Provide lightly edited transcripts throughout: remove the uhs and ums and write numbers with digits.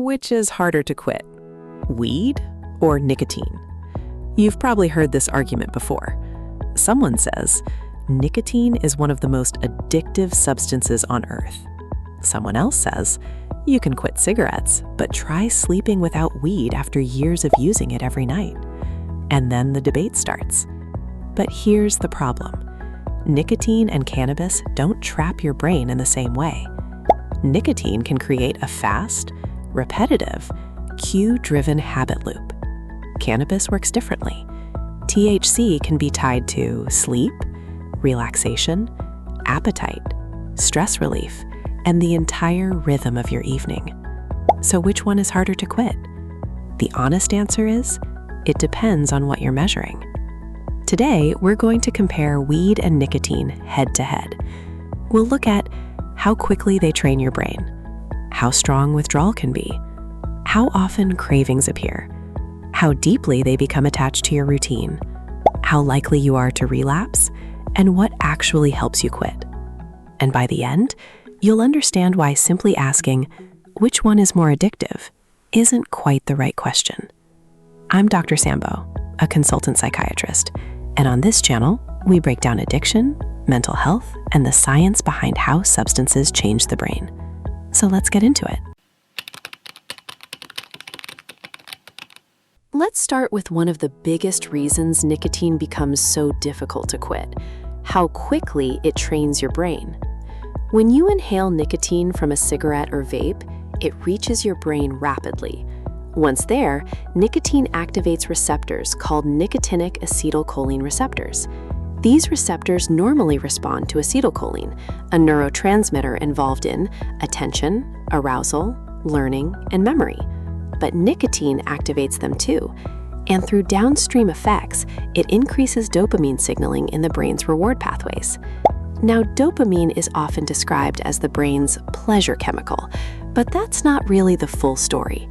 Which is harder to quit, weed or nicotine? You've probably heard this argument before. Someone says, nicotine is one of the most addictive substances on earth. Someone else says, you can quit cigarettes, but try sleeping without weed after years of using it every night. And then the debate starts. But here's the problem. Nicotine and cannabis don't trap your brain in the same way. Nicotine can create a fast, repetitive, cue-driven habit loop. Cannabis works differently. THC can be tied to sleep, relaxation, appetite, stress relief, and the entire rhythm of your evening. So which one is harder to quit? The honest answer is, it depends on what you're measuring. Today, we're going to compare weed and nicotine head-to-head. We'll look at how quickly they train your brain, how strong withdrawal can be, how often cravings appear, how deeply they become attached to your routine, how likely you are to relapse, and what actually helps you quit. And by the end, you'll understand why simply asking, which one is more addictive, isn't quite the right question. I'm Dr. Sambo, a consultant psychiatrist, and on this channel, we break down addiction, mental health, and the science behind how substances change the brain. So let's get into it. Let's start with one of the biggest reasons nicotine becomes so difficult to quit: how quickly it trains your brain. When you inhale nicotine from a cigarette or vape, it reaches your brain rapidly. Once there, nicotine activates receptors called nicotinic acetylcholine receptors. These receptors normally respond to acetylcholine, a neurotransmitter involved in attention, arousal, learning, and memory. But nicotine activates them too, and through downstream effects, it increases dopamine signaling in the brain's reward pathways. Now, dopamine is often described as the brain's pleasure chemical, but that's not really the full story.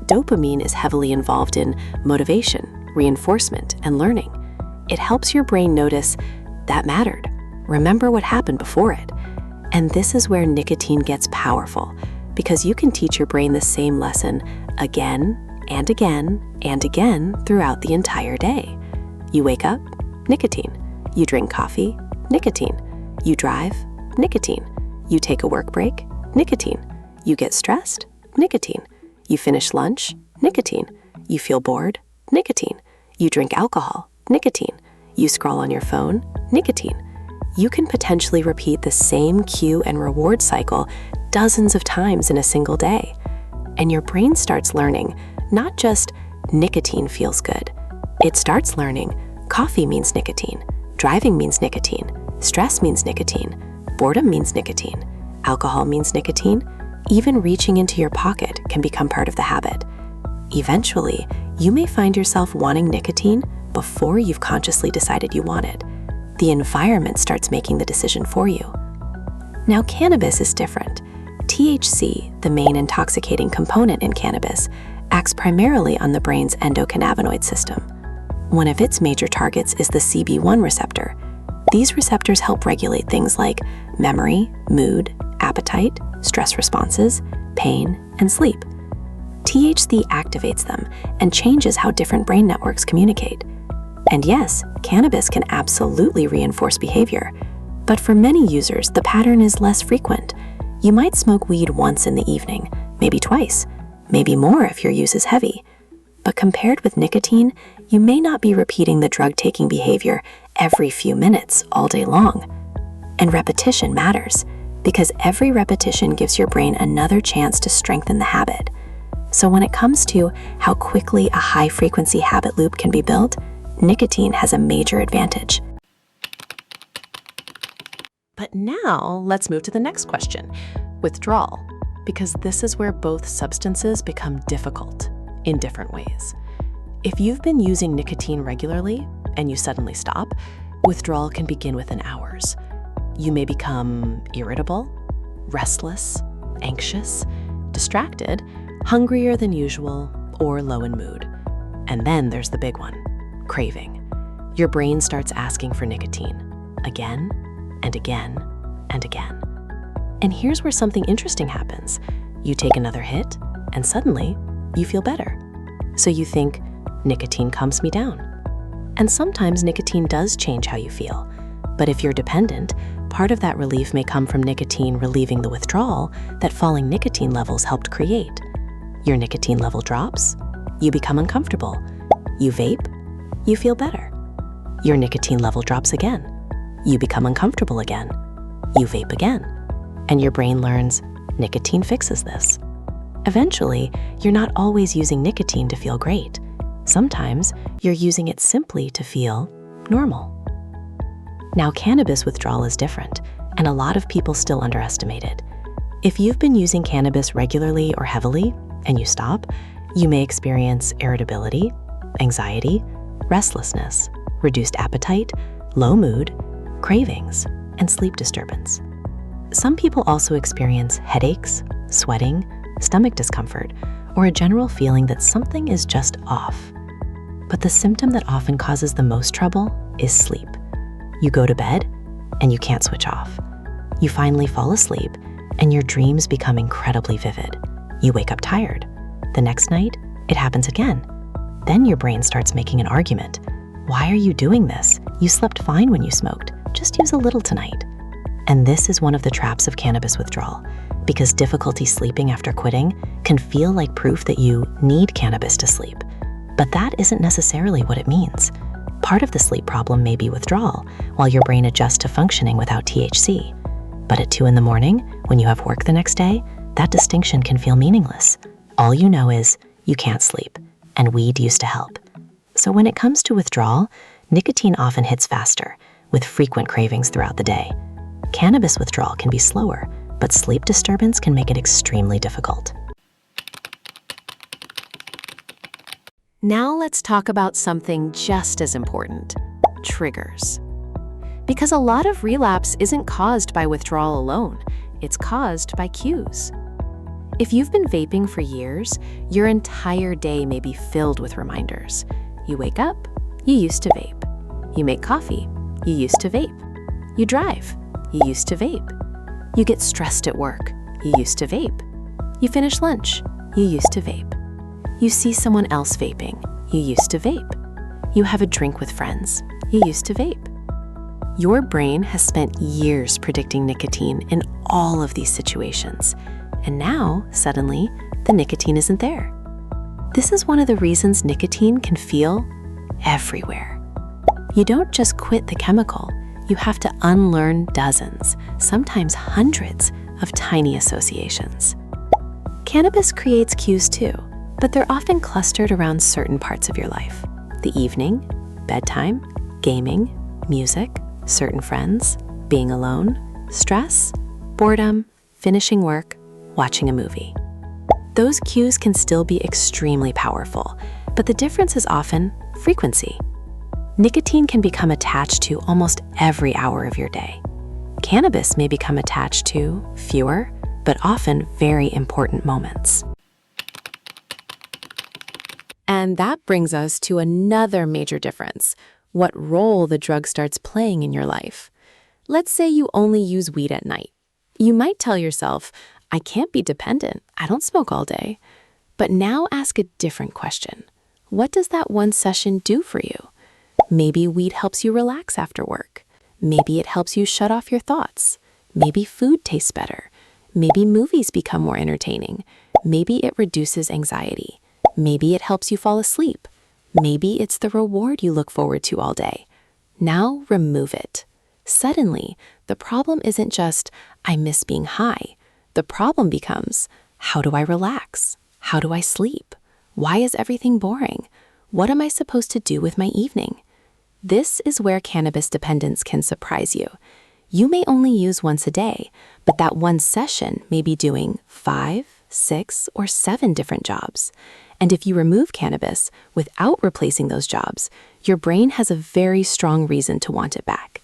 Dopamine is heavily involved in motivation, reinforcement, and learning. It helps your brain notice, that mattered, remember what happened before it. And this is where nicotine gets powerful, because you can teach your brain the same lesson again and again and again throughout the entire day. You wake up, nicotine. You drink coffee, nicotine. You drive, nicotine. You take a work break, nicotine. You get stressed, nicotine. You finish lunch, nicotine. You feel bored, nicotine. You drink alcohol, nicotine. You scroll on your phone, nicotine. You can potentially repeat the same cue and reward cycle dozens of times in a single day. And your brain starts learning not just nicotine feels good. It starts learning coffee means nicotine, driving means nicotine, stress means nicotine, boredom means nicotine, alcohol means nicotine. Even reaching into your pocket can become part of the habit. Eventually, you may find yourself wanting nicotine before you've consciously decided you want it. The environment starts making the decision for you. Now, cannabis is different. THC, the main intoxicating component in cannabis, acts primarily on the brain's endocannabinoid system. One of its major targets is the CB1 receptor. These receptors help regulate things like memory, mood, appetite, stress responses, pain, and sleep. THC activates them and changes how different brain networks communicate. And yes, cannabis can absolutely reinforce behavior, but for many users, the pattern is less frequent. You might smoke weed once in the evening, maybe twice, maybe more if your use is heavy. But compared with nicotine, you may not be repeating the drug-taking behavior every few minutes all day long. And repetition matters, because every repetition gives your brain another chance to strengthen the habit. So when it comes to how quickly a high-frequency habit loop can be built, nicotine has a major advantage. But now, let's move to the next question, withdrawal, because this is where both substances become difficult in different ways. If you've been using nicotine regularly and you suddenly stop, withdrawal can begin within hours. You may become irritable, restless, anxious, distracted, hungrier than usual, or low in mood. And then there's the big one, craving. Your brain starts asking for nicotine again and again and again. And here's where something interesting happens. You take another hit, and suddenly you feel better. So you think, nicotine calms me down. And sometimes nicotine does change how you feel. But if you're dependent, part of that relief may come from nicotine relieving the withdrawal that falling nicotine levels helped create. Your nicotine level drops, you become uncomfortable. You vape, you feel better. Your nicotine level drops again. You become uncomfortable again. You vape again. And your brain learns, nicotine fixes this. Eventually, you're not always using nicotine to feel great. Sometimes you're using it simply to feel normal. Now, cannabis withdrawal is different, and a lot of people still underestimate it. If you've been using cannabis regularly or heavily, and you stop, you may experience irritability, anxiety, restlessness, reduced appetite, low mood, cravings, and sleep disturbance. Some people also experience headaches, sweating, stomach discomfort, or a general feeling that something is just off. But the symptom that often causes the most trouble is sleep. You go to bed, and you can't switch off. You finally fall asleep, and your dreams become incredibly vivid. You wake up tired. The next night, it happens again. Then your brain starts making an argument. Why are you doing this? You slept fine when you smoked. Just use a little tonight. And this is one of the traps of cannabis withdrawal, because difficulty sleeping after quitting can feel like proof that you need cannabis to sleep. But that isn't necessarily what it means. Part of the sleep problem may be withdrawal, while your brain adjusts to functioning without THC. But at 2 a.m, when you have work the next day, that distinction can feel meaningless. All you know is you can't sleep, and weed used to help. So when it comes to withdrawal, nicotine often hits faster, with frequent cravings throughout the day. Cannabis withdrawal can be slower, but sleep disturbance can make it extremely difficult. Now let's talk about something just as important: triggers. Because a lot of relapse isn't caused by withdrawal alone, it's caused by cues. If you've been vaping for years, your entire day may be filled with reminders. You wake up, you used to vape. You make coffee, you used to vape. You drive, you used to vape. You get stressed at work, you used to vape. You finish lunch, you used to vape. You see someone else vaping, you used to vape. You have a drink with friends, you used to vape. Your brain has spent years predicting nicotine in all of these situations, and now, suddenly, the nicotine isn't there. This is one of the reasons nicotine can feel everywhere. You don't just quit the chemical, you have to unlearn dozens, sometimes hundreds, of tiny associations. Cannabis creates cues too, but they're often clustered around certain parts of your life: the evening, bedtime, gaming, music, certain friends, being alone, stress, boredom, finishing work, watching a movie. Those cues can still be extremely powerful, but the difference is often frequency. Nicotine can become attached to almost every hour of your day. Cannabis may become attached to fewer, but often very important moments. And that brings us to another major difference: what role the drug starts playing in your life. Let's say you only use weed at night. You might tell yourself, I can't be dependent, I don't smoke all day. But now ask a different question. What does that one session do for you? Maybe weed helps you relax after work. Maybe it helps you shut off your thoughts. Maybe food tastes better. Maybe movies become more entertaining. Maybe it reduces anxiety. Maybe it helps you fall asleep. Maybe it's the reward you look forward to all day. Now remove it. Suddenly, the problem isn't just, I miss being high. The problem becomes, how do I relax? How do I sleep? Why is everything boring? What am I supposed to do with my evening? This is where cannabis dependence can surprise you. You may only use once a day, but that one session may be doing 5, 6, or 7 different jobs. And if you remove cannabis without replacing those jobs, your brain has a very strong reason to want it back.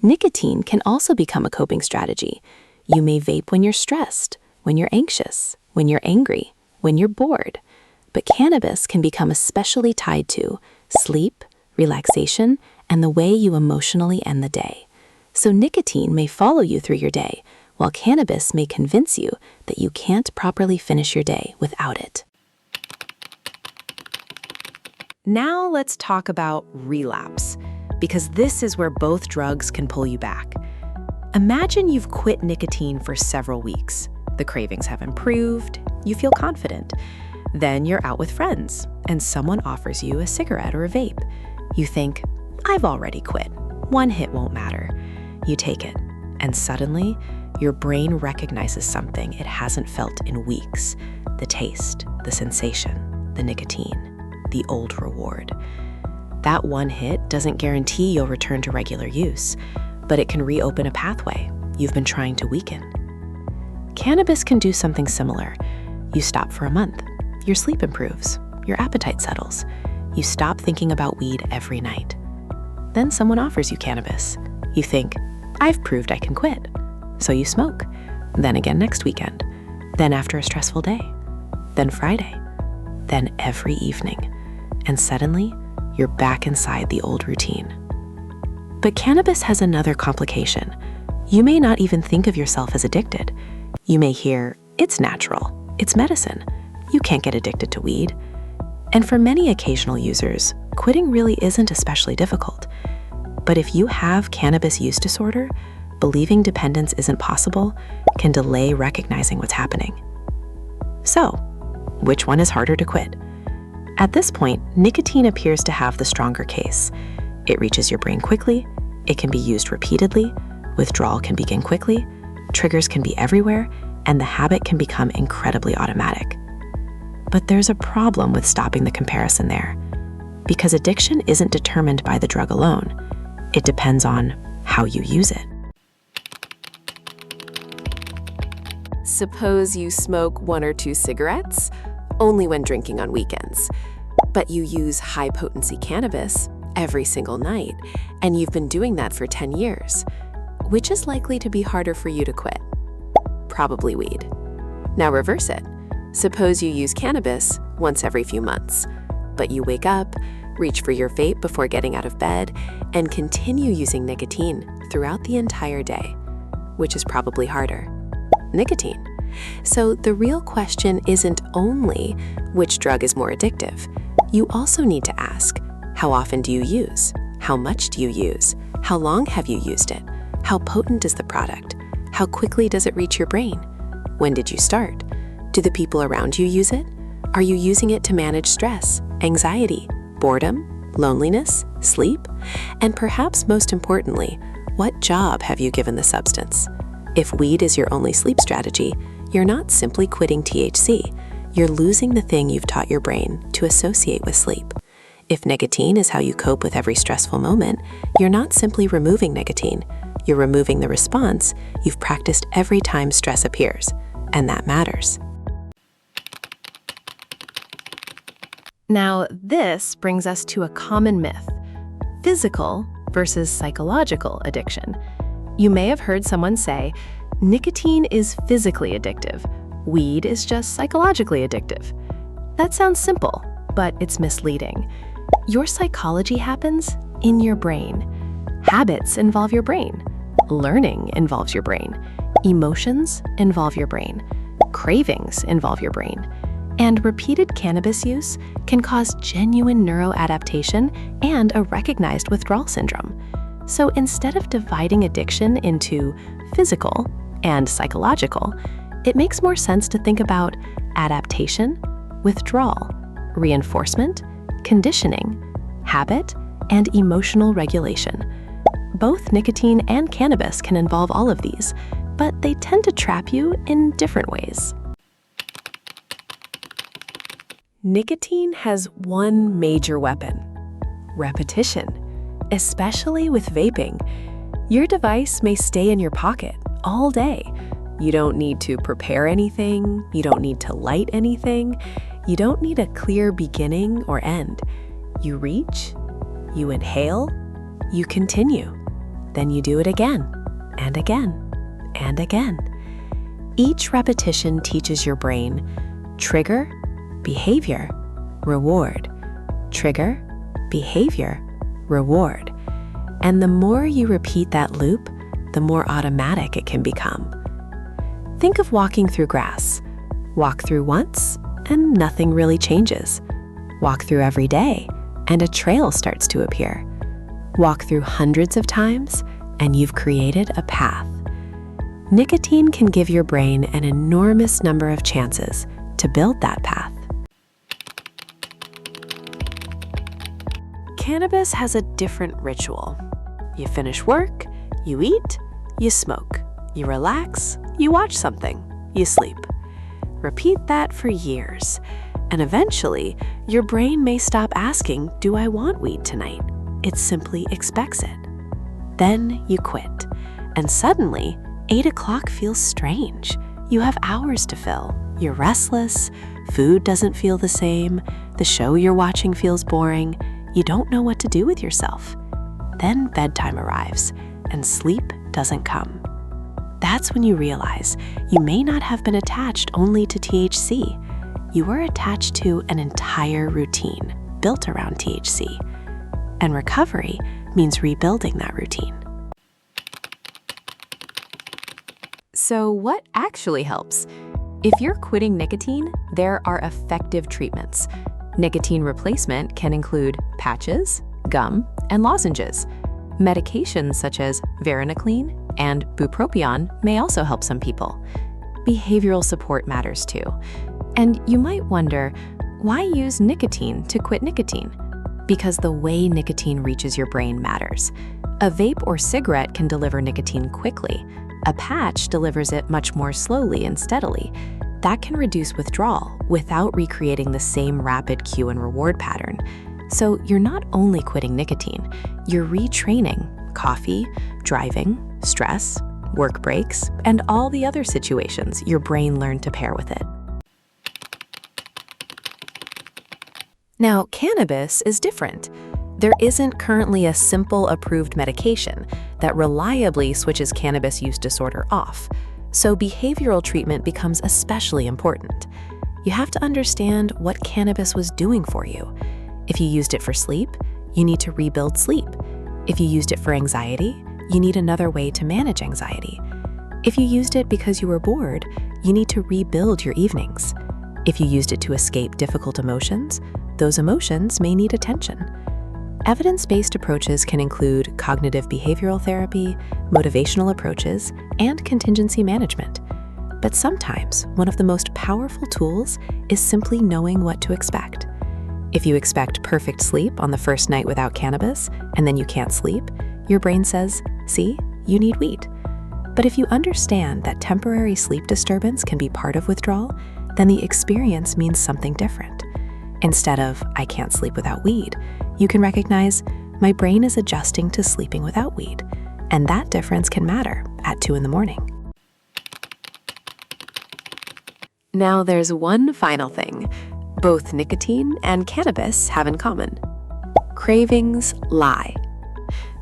Nicotine can also become a coping strategy. You may vape when you're stressed, when you're anxious, when you're angry, when you're bored. But cannabis can become especially tied to sleep, relaxation, and the way you emotionally end the day. So nicotine may follow you through your day, while cannabis may convince you that you can't properly finish your day without it. Now let's talk about relapse, because this is where both drugs can pull you back. Imagine you've quit nicotine for several weeks. The cravings have improved, you feel confident. Then you're out with friends, and someone offers you a cigarette or a vape. You think, I've already quit. One hit won't matter. You take it, and suddenly, your brain recognizes something it hasn't felt in weeks. The taste, the sensation, the nicotine, the old reward. That one hit doesn't guarantee you'll return to regular use, but it can reopen a pathway you've been trying to weaken. Cannabis can do something similar. You stop for a month. Your sleep improves. Your appetite settles. You stop thinking about weed every night. Then someone offers you cannabis. You think, I've proved I can quit. So you smoke. Then again next weekend. Then after a stressful day. Then Friday. Then every evening. And suddenly, you're back inside the old routine. But cannabis has another complication. You may not even think of yourself as addicted. You may hear, it's natural, it's medicine. You can't get addicted to weed. And for many occasional users, quitting really isn't especially difficult. But if you have cannabis use disorder, believing dependence isn't possible can delay recognizing what's happening. So, which one is harder to quit? At this point, nicotine appears to have the stronger case. It reaches your brain quickly, it can be used repeatedly, withdrawal can begin quickly, triggers can be everywhere, and the habit can become incredibly automatic. But there's a problem with stopping the comparison there, because addiction isn't determined by the drug alone. It depends on how you use it. Suppose you smoke 1 or 2 cigarettes, only when drinking on weekends. But you use high-potency cannabis every single night, and you've been doing that for 10 years. Which is likely to be harder for you to quit? Probably weed. Now reverse it. Suppose you use cannabis once every few months, but you wake up, reach for your vape before getting out of bed, and continue using nicotine throughout the entire day. Which is probably harder? Nicotine. So the real question isn't only which drug is more addictive. You also need to ask, how often do you use? How much do you use? How long have you used it? How potent is the product? How quickly does it reach your brain? When did you start? Do the people around you use it? Are you using it to manage stress, anxiety, boredom, loneliness, sleep? And perhaps most importantly, what job have you given the substance? If weed is your only sleep strategy, you're not simply quitting THC. You're losing the thing you've taught your brain to associate with sleep. If nicotine is how you cope with every stressful moment, you're not simply removing nicotine. You're removing the response you've practiced every time stress appears, and that matters. Now, this brings us to a common myth: physical versus psychological addiction. You may have heard someone say, nicotine is physically addictive, weed is just psychologically addictive. That sounds simple, but it's misleading. Your psychology happens in your brain. Habits involve your brain. Learning involves your brain. Emotions involve your brain. Cravings involve your brain. And repeated cannabis use can cause genuine neuroadaptation and a recognized withdrawal syndrome. So instead of dividing addiction into physical and psychological, it makes more sense to think about adaptation, withdrawal, reinforcement, conditioning, habit, and emotional regulation. Both nicotine and cannabis can involve all of these, but they tend to trap you in different ways. Nicotine has one major weapon: repetition, especially with vaping. Your device may stay in your pocket all day. You don't need to prepare anything, you don't need to light anything, you don't need a clear beginning or end. You reach, you inhale, you continue, then you do it again, and again, and again. Each repetition teaches your brain: trigger, behavior, reward, trigger, behavior, reward. And the more you repeat that loop, the more automatic it can become. Think of walking through grass. Walk through once, and nothing really changes. Walk through every day, and a trail starts to appear. Walk through hundreds of times, and you've created a path. Nicotine can give your brain an enormous number of chances to build that path. Cannabis has a different ritual. You finish work, you eat, you smoke, you relax, you watch something, you sleep. Repeat that for years, and eventually, your brain may stop asking, "Do I want weed tonight?" It simply expects it. Then you quit, and suddenly, 8 o'clock feels strange. You have hours to fill. You're restless, food doesn't feel the same, the show you're watching feels boring, you don't know what to do with yourself. Then bedtime arrives, and sleep doesn't come. That's when you realize you may not have been attached only to THC. You were attached to an entire routine built around THC. And recovery means rebuilding that routine. So what actually helps? If you're quitting nicotine, there are effective treatments. Nicotine replacement can include patches, gum, and lozenges. Medications such as varenicline and bupropion may also help some people. Behavioral support matters too. And you might wonder, why use nicotine to quit nicotine? Because the way nicotine reaches your brain matters. A vape or cigarette can deliver nicotine quickly. A patch delivers it much more slowly and steadily. That can reduce withdrawal without recreating the same rapid cue and reward pattern. So you're not only quitting nicotine, you're retraining coffee, driving, stress, work breaks, and all the other situations your brain learned to pair with it. Now, cannabis is different. There isn't currently a simple approved medication that reliably switches cannabis use disorder off, so behavioral treatment becomes especially important. You have to understand what cannabis was doing for you. If you used it for sleep, you need to rebuild sleep. If you used it for anxiety, you need another way to manage anxiety. If you used it because you were bored, you need to rebuild your evenings. If you used it to escape difficult emotions, those emotions may need attention. Evidence-based approaches can include cognitive behavioral therapy, motivational approaches, and contingency management. But sometimes, one of the most powerful tools is simply knowing what to expect. If you expect perfect sleep on the first night without cannabis, and then you can't sleep, your brain says, "See, you need weed." But if you understand that temporary sleep disturbance can be part of withdrawal, then the experience means something different. Instead of, "I can't sleep without weed," you can recognize, "My brain is adjusting to sleeping without weed," and that difference can matter at 2 in the morning. Now there's one final thing both nicotine and cannabis have in common. Cravings lie.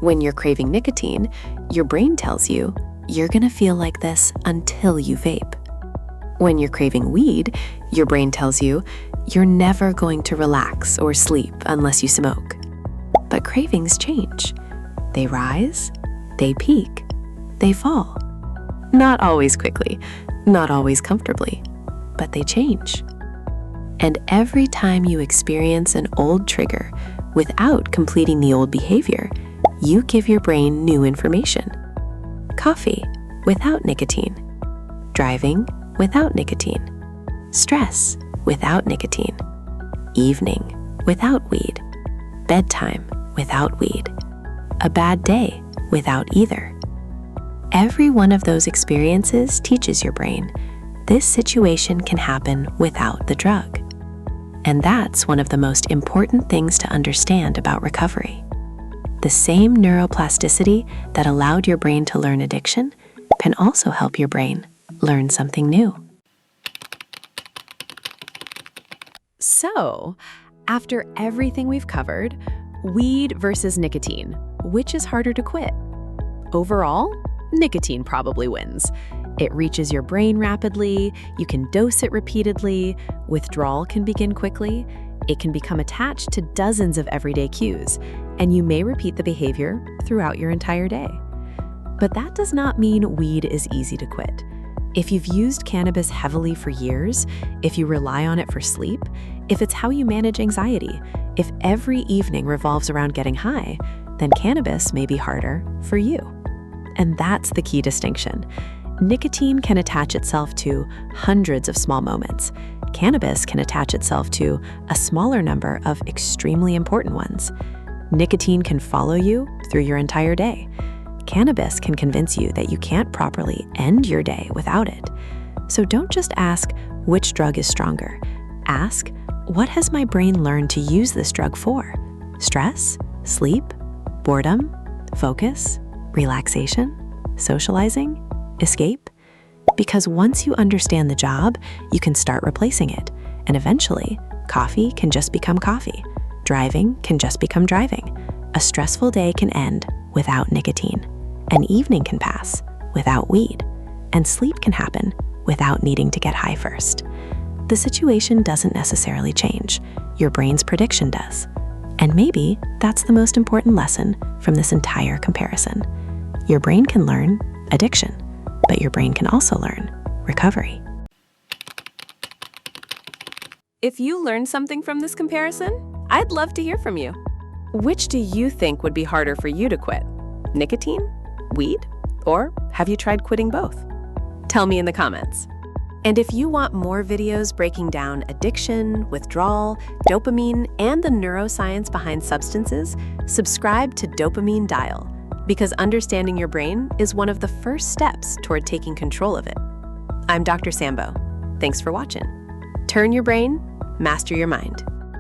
When you're craving nicotine, your brain tells you, "You're gonna feel like this until you vape." When you're craving weed, your brain tells you, "You're never going to relax or sleep unless you smoke." But cravings change. They rise, they peak, they fall. Not always quickly, not always comfortably, but they change. And every time you experience an old trigger without completing the old behavior, you give your brain new information. Coffee without nicotine. Driving without nicotine. Stress without nicotine. Evening without weed. Bedtime without weed. A bad day without either. Every one of those experiences teaches your brain this situation can happen without the drug. And that's one of the most important things to understand about recovery. The same neuroplasticity that allowed your brain to learn addiction can also help your brain learn something new. So, after everything we've covered, weed versus nicotine, which is harder to quit? Overall, nicotine probably wins. It reaches your brain rapidly, you can dose it repeatedly, withdrawal can begin quickly, it can become attached to dozens of everyday cues, and you may repeat the behavior throughout your entire day. But that does not mean weed is easy to quit. If you've used cannabis heavily for years, if you rely on it for sleep, if it's how you manage anxiety, if every evening revolves around getting high, then cannabis may be harder for you. And that's the key distinction. Nicotine can attach itself to hundreds of small moments. Cannabis can attach itself to a smaller number of extremely important ones. Nicotine can follow you through your entire day. Cannabis can convince you that you can't properly end your day without it. So don't just ask which drug is stronger. Ask, what has my brain learned to use this drug for? Stress? Sleep? Boredom? Focus? Relaxation? Socializing? Escape? Because once you understand the job, you can start replacing it. And eventually, coffee can just become coffee. Driving can just become driving. A stressful day can end without nicotine. An evening can pass without weed. And sleep can happen without needing to get high first. The situation doesn't necessarily change. Your brain's prediction does. And maybe that's the most important lesson from this entire comparison. Your brain can learn addiction, but your brain can also learn recovery. If you learned something from this comparison, I'd love to hear from you. Which do you think would be harder for you to quit? Nicotine? Weed? Or have you tried quitting both? Tell me in the comments. And if you want more videos breaking down addiction, withdrawal, dopamine, and the neuroscience behind substances, subscribe to Dopamine Dial, because understanding your brain is one of the first steps toward taking control of it. I'm Dr. Sambo. Thanks for watching. Turn your brain, master your mind.